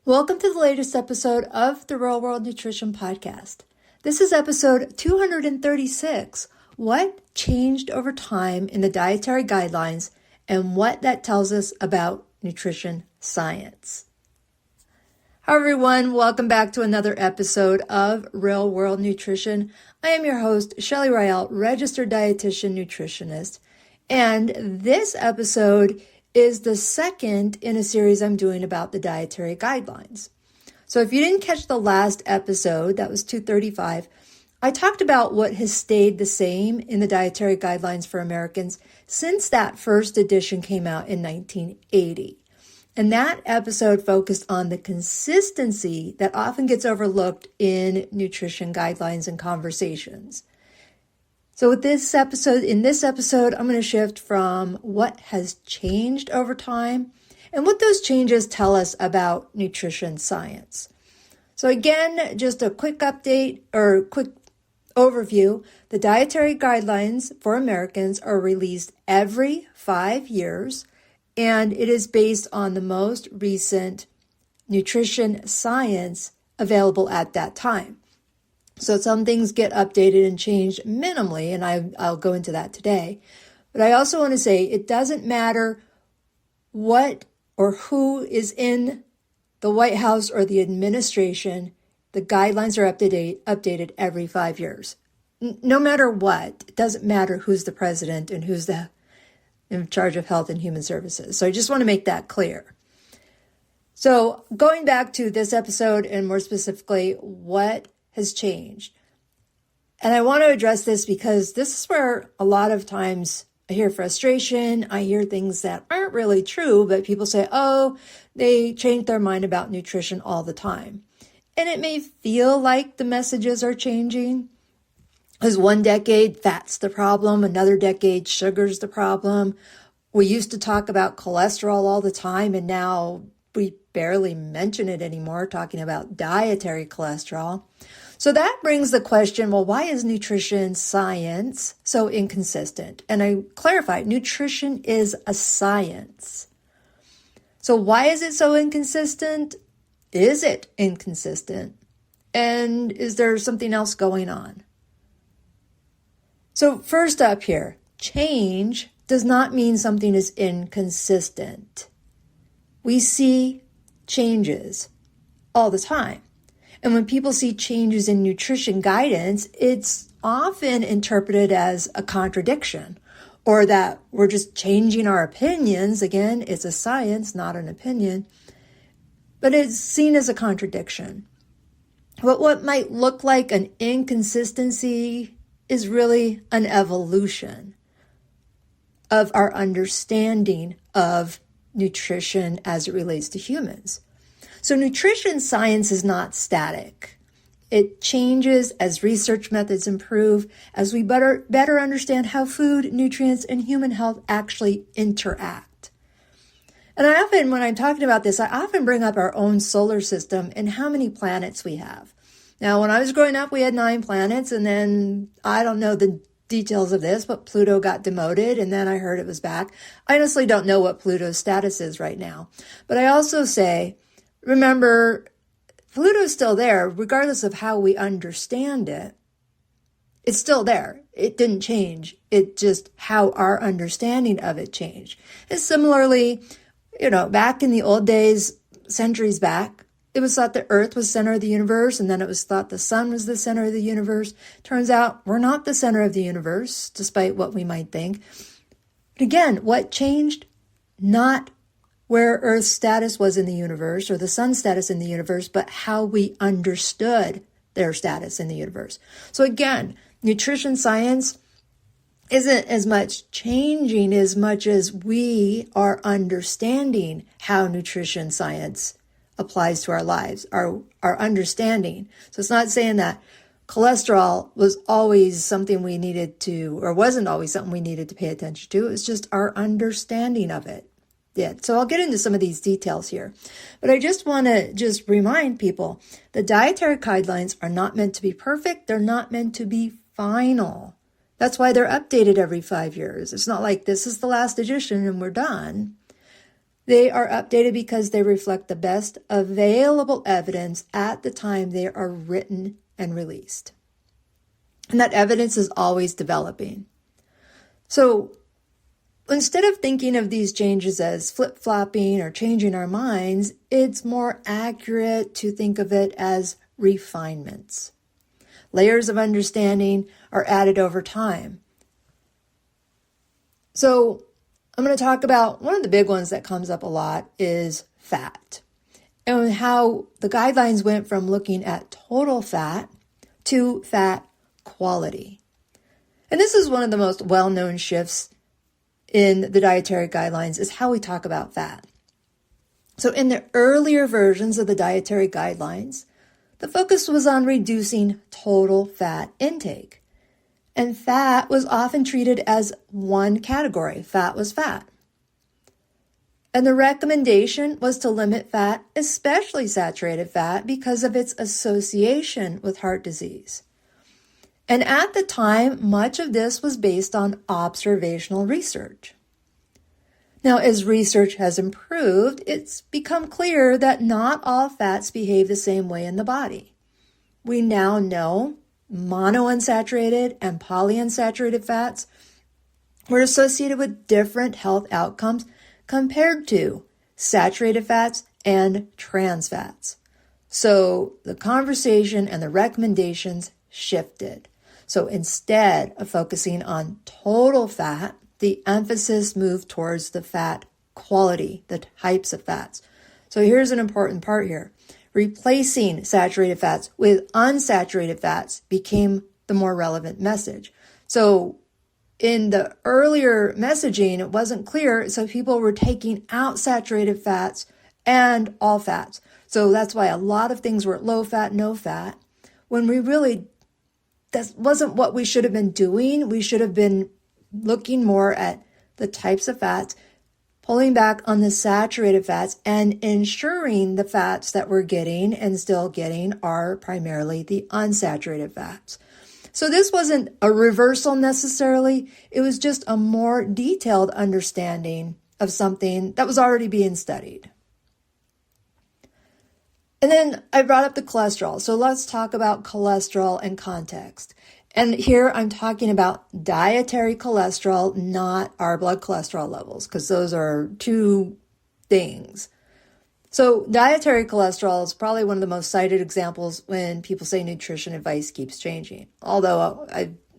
Welcome to the latest episode of the Real World Nutrition Podcast. This is episode 236, What Changed Over Time in the Dietary Guidelines and What That Tells Us About Nutrition Science. Hi everyone, welcome back to another episode of Real World Nutrition. I am your host, Shelly Ryall, registered dietitian nutritionist, and this episode is the second in a series I'm doing about the dietary guidelines. So if you didn't catch the last episode, that was 235, I talked about what has stayed the same in the dietary guidelines for Americans since that first edition came out in 1980. And that episode focused on the consistency that often gets overlooked in nutrition guidelines and conversations. So in this episode, I'm going to shift from what has changed over time and what those changes tell us about nutrition science. So again, just a quick update or quick overview. The dietary guidelines for Americans are released every 5 years, and it is based on the most recent nutrition science available at that time. So some things get updated and changed minimally, and I'll go into that today. But I also want to say it doesn't matter what or who is in the White House or the administration, the guidelines are updated every 5 years. No matter what, it doesn't matter who's the president and who's in charge of Health and Human Services. So I just want to make that clear. So going back to this episode and more specifically, what has changed. And I want to address this because this is where a lot of times I hear frustration. I hear things that aren't really true, but people say, oh, they change their mind about nutrition all the time. And it may feel like the messages are changing. Because one decade, fat's the problem. Another decade, sugar's the problem. We used to talk about cholesterol all the time, and now we barely mention it anymore, talking about dietary cholesterol. So that brings the question, well, why is nutrition science so inconsistent? And I clarify, nutrition is a science. So why is it so inconsistent? Is it inconsistent? And is there something else going on? So first up here, change does not mean something is inconsistent. We see changes all the time. And when people see changes in nutrition guidance, it's often interpreted as a contradiction or that we're just changing our opinions. Again, it's a science, not an opinion, but it's seen as a contradiction. But what might look like an inconsistency is really an evolution of our understanding of nutrition as it relates to humans. So nutrition science is not static. It changes as research methods improve, as we better understand how food, nutrients, and human health actually interact. And I often, when I'm talking about this, I often bring up our own solar system and how many planets we have. Now, when I was growing up, we had 9 planets, and then I don't know the details of this, but Pluto got demoted, and then I heard it was back. I honestly don't know what Pluto's status is right now. But I also say, remember, Pluto's still there, regardless of how we understand it. It's still there. It didn't change. It just how our understanding of it changed. And similarly, back in the old days, centuries back, it was thought the Earth was the center of the universe, and then it was thought the sun was the center of the universe. Turns out we're not the center of the universe, despite what we might think. But again, what changed? Not where Earth's status was in the universe or the sun's status in the universe, but how we understood their status in the universe. So again, nutrition science isn't as much changing as much as we are understanding how nutrition science applies to our lives, our understanding. So it's not saying that cholesterol was always something we needed to, or wasn't always something we needed to pay attention to. It's just our understanding of it. Yeah. So I'll get into some of these details here, but I just want to remind people the dietary guidelines are not meant to be perfect. They're not meant to be final. That's why they're updated every 5 years. It's not like this is the last edition and we're done. They are updated because they reflect the best available evidence at the time they are written and released. And that evidence is always developing. So instead of thinking of these changes as flip-flopping or changing our minds, it's more accurate to think of it as refinements. Layers of understanding are added over time. So I'm going to talk about one of the big ones that comes up a lot is fat, and how the guidelines went from looking at total fat to fat quality. And this is one of the most well-known shifts in the dietary guidelines, is how we talk about fat. So in the earlier versions of the dietary guidelines, the focus was on reducing total fat intake. And fat was often treated as one category. Fat was fat. And the recommendation was to limit fat, especially saturated fat, because of its association with heart disease. And at the time, much of this was based on observational research. Now, as research has improved, it's become clear that not all fats behave the same way in the body. We now know monounsaturated and polyunsaturated fats were associated with different health outcomes compared to saturated fats and trans fats. So the conversation and the recommendations shifted. So instead of focusing on total fat, the emphasis moved towards the fat quality, the types of fats. So here's an important part here. Replacing saturated fats with unsaturated fats became the more relevant message. So in the earlier messaging, it wasn't clear, so people were taking out saturated fats and all fats. So that's why a lot of things were low fat, no fat, when that wasn't what we should have been doing. We should have been looking more at the types of fats, pulling back on the saturated fats, and ensuring the fats that we're getting and still getting are primarily the unsaturated fats. So this wasn't a reversal necessarily. It was just a more detailed understanding of something that was already being studied. And then I brought up the cholesterol. So let's talk about cholesterol in context. And here I'm talking about dietary cholesterol, not our blood cholesterol levels, because those are two things. So dietary cholesterol is probably one of the most cited examples when people say nutrition advice keeps changing. Although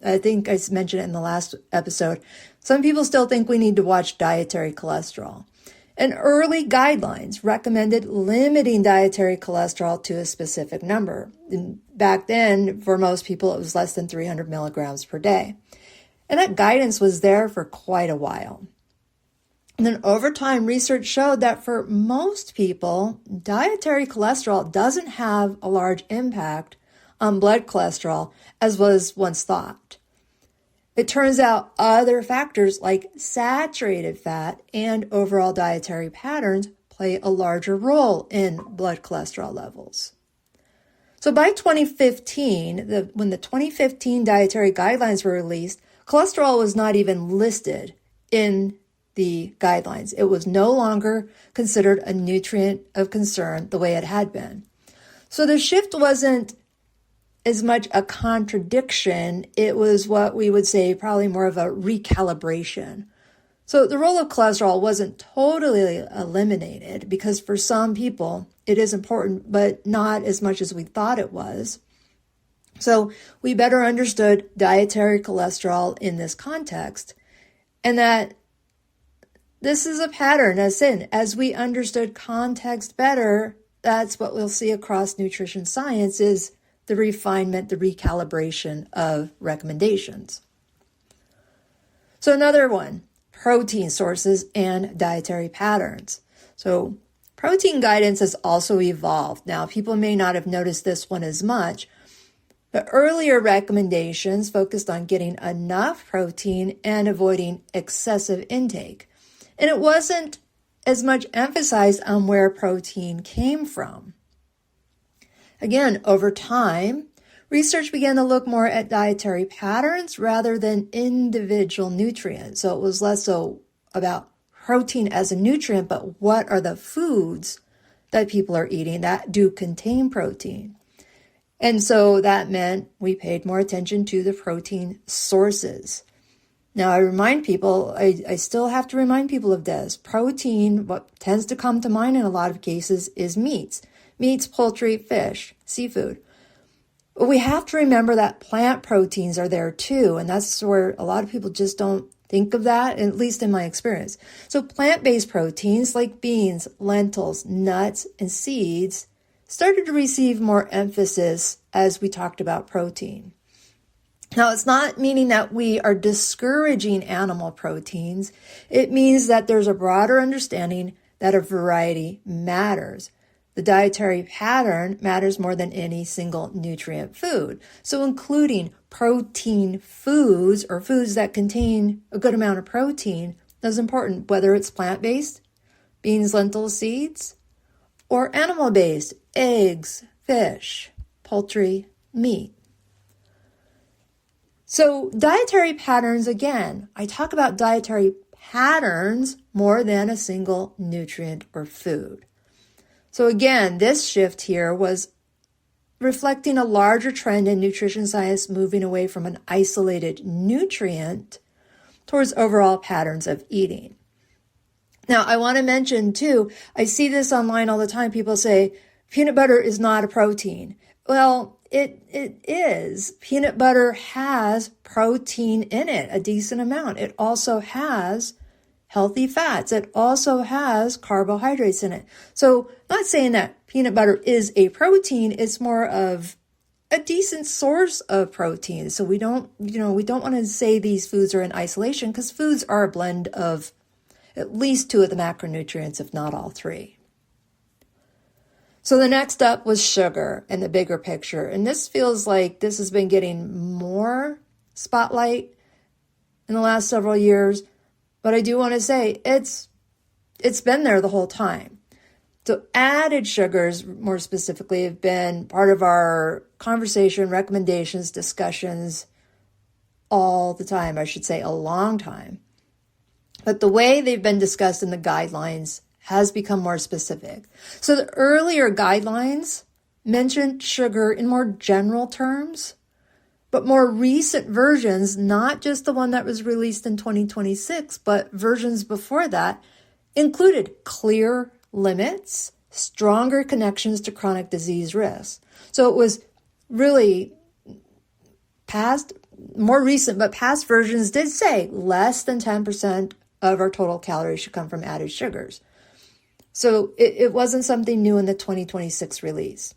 I think I mentioned it in the last episode, some people still think we need to watch dietary cholesterol. And early guidelines recommended limiting dietary cholesterol to a specific number. And back then, for most people, it was less than 300 milligrams per day. And that guidance was there for quite a while. And then over time, research showed that for most people, dietary cholesterol doesn't have a large impact on blood cholesterol as was once thought. It turns out other factors like saturated fat and overall dietary patterns play a larger role in blood cholesterol levels. So by 2015, when the 2015 dietary guidelines were released, cholesterol was not even listed in the guidelines. It was no longer considered a nutrient of concern the way it had been. So the shift wasn't as much a contradiction, it was what we would say probably more of a recalibration. So the role of cholesterol wasn't totally eliminated because for some people it is important, but not as much as we thought it was. So we better understood dietary cholesterol in this context, and that this is a pattern, as we understood context better, that's what we'll see across nutrition science is the refinement, the recalibration of recommendations. So another one, protein sources and dietary patterns. So protein guidance has also evolved. Now, people may not have noticed this one as much, but earlier recommendations focused on getting enough protein and avoiding excessive intake. And it wasn't as much emphasized on where protein came from. Again, over time, research began to look more at dietary patterns rather than individual nutrients. So it was less so about protein as a nutrient, but what are the foods that people are eating that do contain protein? And so that meant we paid more attention to the protein sources. Now, I remind people, I still have to remind people of this. Protein, what tends to come to mind in a lot of cases is meats. Meats, poultry, fish, seafood. But we have to remember that plant proteins are there too. And that's where a lot of people just don't think of that, at least in my experience. So plant-based proteins like beans, lentils, nuts, and seeds started to receive more emphasis as we talked about protein. Now, it's not meaning that we are discouraging animal proteins. It means that there's a broader understanding that a variety matters. The dietary pattern matters more than any single nutrient food. So including protein foods or foods that contain a good amount of protein is important, whether it's plant-based, beans, lentils, seeds, or animal-based, eggs, fish, poultry, meat. So dietary patterns, again, I talk about dietary patterns more than a single nutrient or food. So again, this shift here was reflecting a larger trend in nutrition science moving away from an isolated nutrient towards overall patterns of eating. Now, I want to mention too, I see this online all the time. People say, peanut butter is not a protein. Well, it is. Peanut butter has protein in it, a decent amount. It also has healthy fats. It also has carbohydrates in it. So not saying that peanut butter is a protein, it's more of a decent source of protein. So we don't want to say these foods are in isolation because foods are a blend of at least two of the macronutrients, if not all three. So the next up was sugar and the bigger picture. And this feels like this has been getting more spotlight in the last several years. But I do want to say it's been there the whole time. So added sugars, more specifically, have been part of our conversation, recommendations, discussions all the time. I should say a long time. But the way they've been discussed in the guidelines has become more specific. So the earlier guidelines mentioned sugar in more general terms, but more recent versions, not just the one that was released in 2026, but versions before that, included clear limits, stronger connections to chronic disease risks. So it was really more recent, but past versions did say less than 10% of our total calories should come from added sugars. So it wasn't something new in the 2026 release.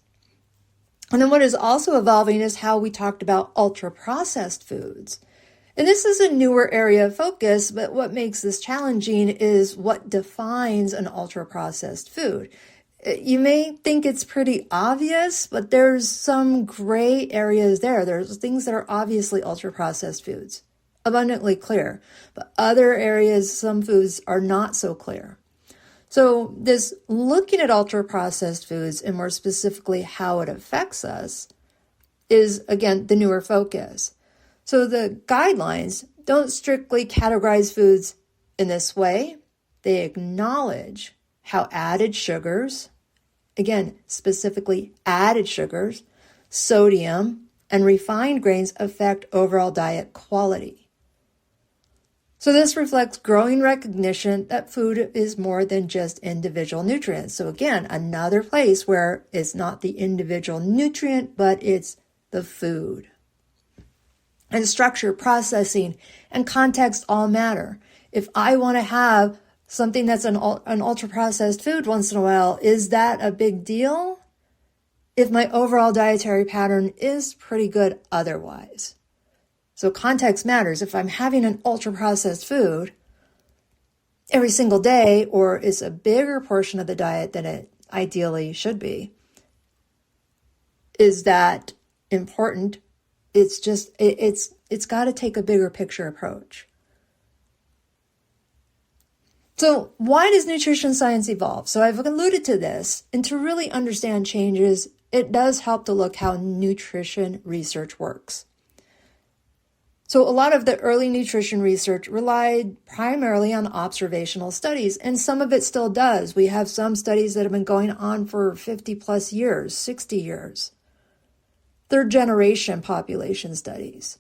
And then what is also evolving is how we talked about ultra-processed foods. And this is a newer area of focus, but what makes this challenging is what defines an ultra-processed food. You may think it's pretty obvious, but there's some gray areas there. There's things that are obviously ultra-processed foods, abundantly clear. But other areas, some foods are not so clear. So this looking at ultra-processed foods and more specifically how it affects us is, again, the newer focus. So the guidelines don't strictly categorize foods in this way. They acknowledge how added sugars, again, specifically added sugars, sodium, and refined grains affect overall diet quality. So this reflects growing recognition that food is more than just individual nutrients. So again, another place where it's not the individual nutrient, but it's the food. And structure, processing, and context all matter. If I want to have something that's an ultra-processed food once in a while, is that a big deal? If my overall dietary pattern is pretty good otherwise. So context matters. If I'm having an ultra-processed food every single day, or it's a bigger portion of the diet than it ideally should be, is that important? It's just, it's got to take a bigger picture approach. So why does nutrition science evolve? So I've alluded to this, and to really understand changes, it does help to look how nutrition research works. So a lot of the early nutrition research relied primarily on observational studies, and some of it still does. We have some studies that have been going on for 50 plus years, 60 years. Third generation population studies.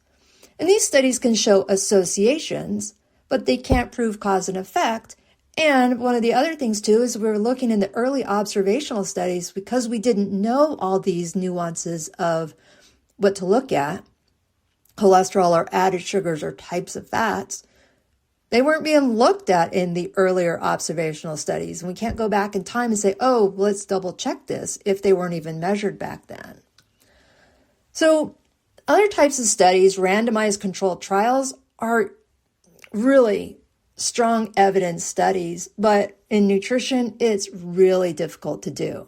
And these studies can show associations, but they can't prove cause and effect. And one of the other things too is we were looking in the early observational studies because we didn't know all these nuances of what to look at, cholesterol or added sugars or types of fats. They weren't being looked at in the earlier observational studies. And we can't go back in time and say, oh, let's double check this if they weren't even measured back then. So other types of studies, randomized controlled trials, are really strong evidence studies, but in nutrition, it's really difficult to do.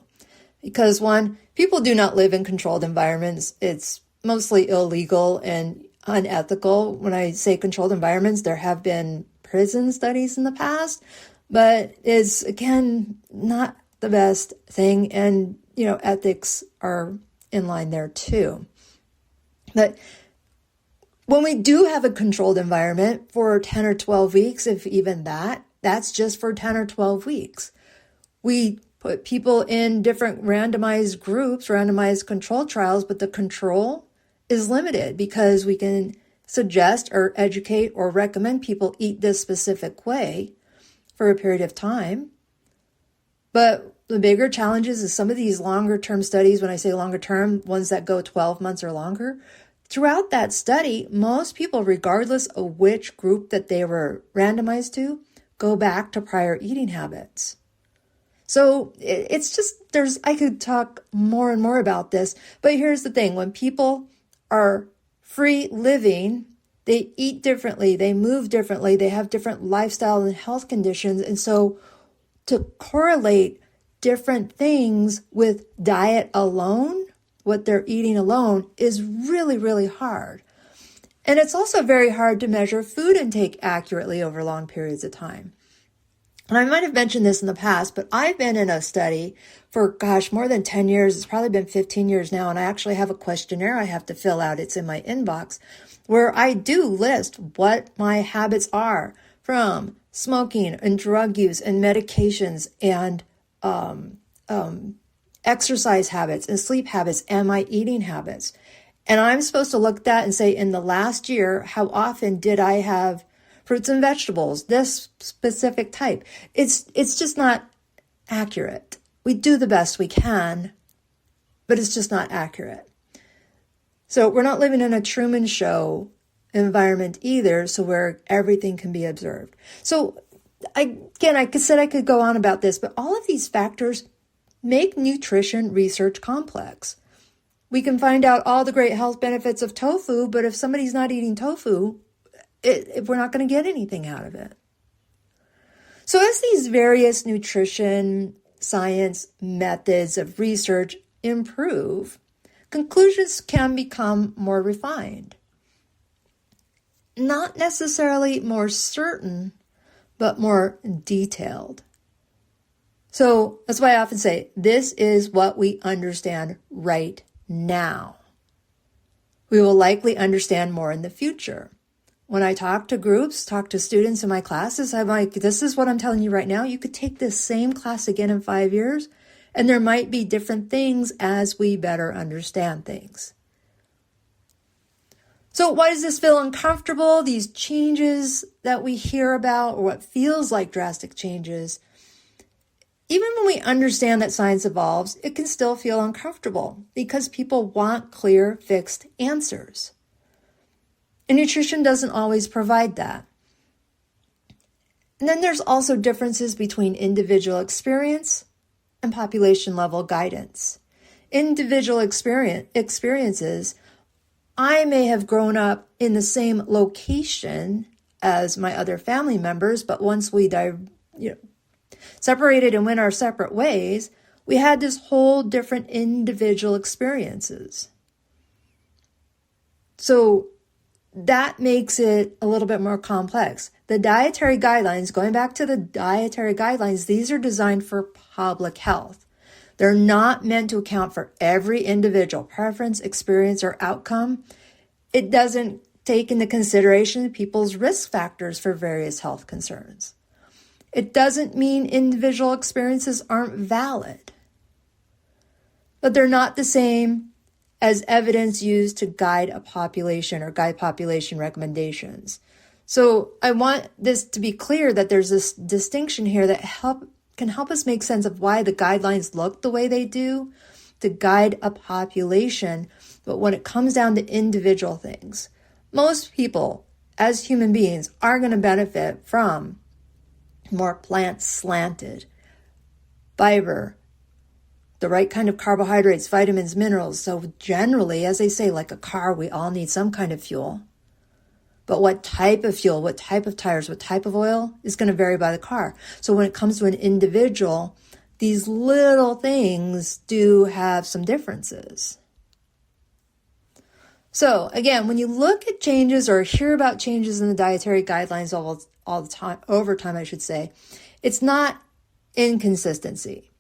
Because one, people do not live in controlled environments. It's mostly illegal and unethical. When I say controlled environments, there have been prison studies in the past, but it's, again, not the best thing. And, ethics are in line there too. But when we do have a controlled environment for 10 or 12 weeks, if even that's just for 10 or 12 weeks. We put people in different randomized groups, randomized controlled trials, but the control is limited because we can suggest or educate or recommend people eat this specific way for a period of time. But the bigger challenges is some of these longer term studies, when I say longer term, ones that go 12 months or longer, throughout that study, most people, regardless of which group that they were randomized to, go back to prior eating habits. So it's just, I could talk more and more about this, but here's the thing. When people are free living, they eat differently, they move differently, they have different lifestyle and health conditions. And so to correlate different things with diet alone, what they're eating alone, is really, really hard. And it's also very hard to measure food intake accurately over long periods of time. And I might have mentioned this in the past, but I've been in a study for, more than 10 years. It's probably been 15 years now. And I actually have a questionnaire I have to fill out. It's in my inbox where I do list what my habits are, from smoking and drug use and medications and exercise habits and sleep habits and my eating habits. And I'm supposed to look at that and say, in the last year, how often did I have fruits and vegetables, this specific type? It's just not accurate. We do the best we can, but it's just not accurate. So we're not living in a Truman Show environment either, so where everything can be observed. So I could go on about this, but all of these factors make nutrition research complex. We can find out all the great health benefits of tofu, but if somebody's not eating tofu, we're not going to get anything out of it. So as these various nutrition science methods of research improve, conclusions can become more refined. Not necessarily more certain, but more detailed. So that's why I often say, this is what we understand right now. We will likely understand more in the future. When I talk to groups, talk to students in my classes, I'm like, this is what I'm telling you right now. You could take this same class again in 5 years, and there might be different things as we better understand things. So why does this feel uncomfortable? These changes that we hear about, or what feels like drastic changes, even when we understand that science evolves, it can still feel uncomfortable because people want clear, fixed answers. And nutrition doesn't always provide that. And then there's also differences between individual experience and population level guidance. Individual experiences, I may have grown up in the same location as my other family members, but once we separated and went our separate ways, we had this whole different individual experiences. So that makes it a little bit more complex. The dietary guidelines, going back to the dietary guidelines, these are designed for public health. They're not meant to account for every individual preference, experience, or outcome. It doesn't take into consideration people's risk factors for various health concerns. It doesn't mean individual experiences aren't valid, but they're not the same as evidence used to guide a population or guide population recommendations. So I want this to be clear that there's this distinction here that can help us make sense of why the guidelines look the way they do to guide a population. But when it comes down to individual things, most people as human beings are going to benefit from more plant slanted fiber, the right kind of carbohydrates, vitamins, minerals. So generally, as they say, like a car, we all need some kind of fuel. But what type of fuel, what type of tires, what type of oil is going to vary by the car. So when it comes to an individual, these little things do have some differences. So again, when you look at changes or hear about changes in the dietary guidelines all the time, over time, I should say, it's not inconsistency.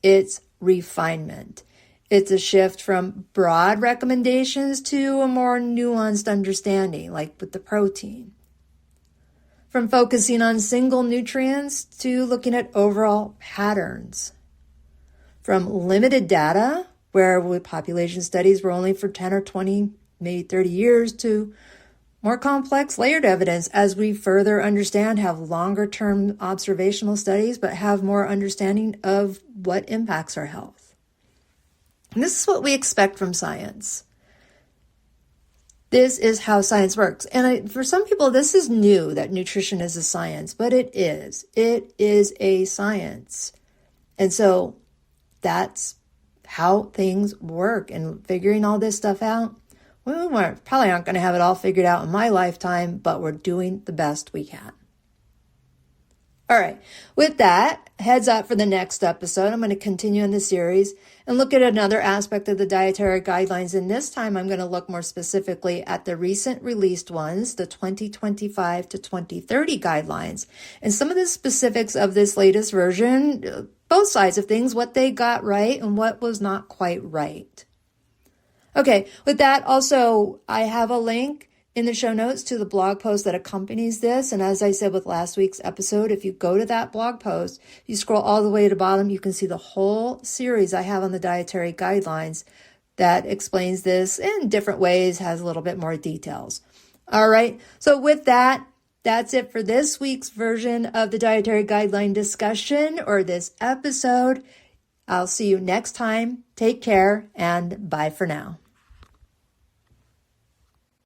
It's refinement. It's a shift from broad recommendations to a more nuanced understanding, like with the protein. From focusing on single nutrients to looking at overall patterns. From limited data, where with population studies were only for 10 or 20, maybe 30 years, to more complex layered evidence as we further understand, have longer term observational studies, but have more understanding of what impacts our health. And this is what we expect from science. This is how science works. And for some people, this is new, that nutrition is a science, but it is. It is a science. And so that's how things work. And figuring all this stuff out, we probably aren't going to have it all figured out in my lifetime, but we're doing the best we can. All right. With that, heads up for the next episode. I'm going to continue in the series and look at another aspect of the dietary guidelines. And this time I'm going to look more specifically at the recent released ones, the 2025 to 2030 guidelines, and some of the specifics of this latest version, both sides of things, what they got right and what was not quite right. Okay. With that, also, I have a link in the show notes to the blog post that accompanies this. And as I said with last week's episode, if you go to that blog post, you scroll all the way to the bottom, you can see the whole series I have on the dietary guidelines that explains this in different ways, has a little bit more details. All right. So with that, that's it for this week's version of the dietary guideline discussion or this episode. I'll see you next time. Take care and bye for now.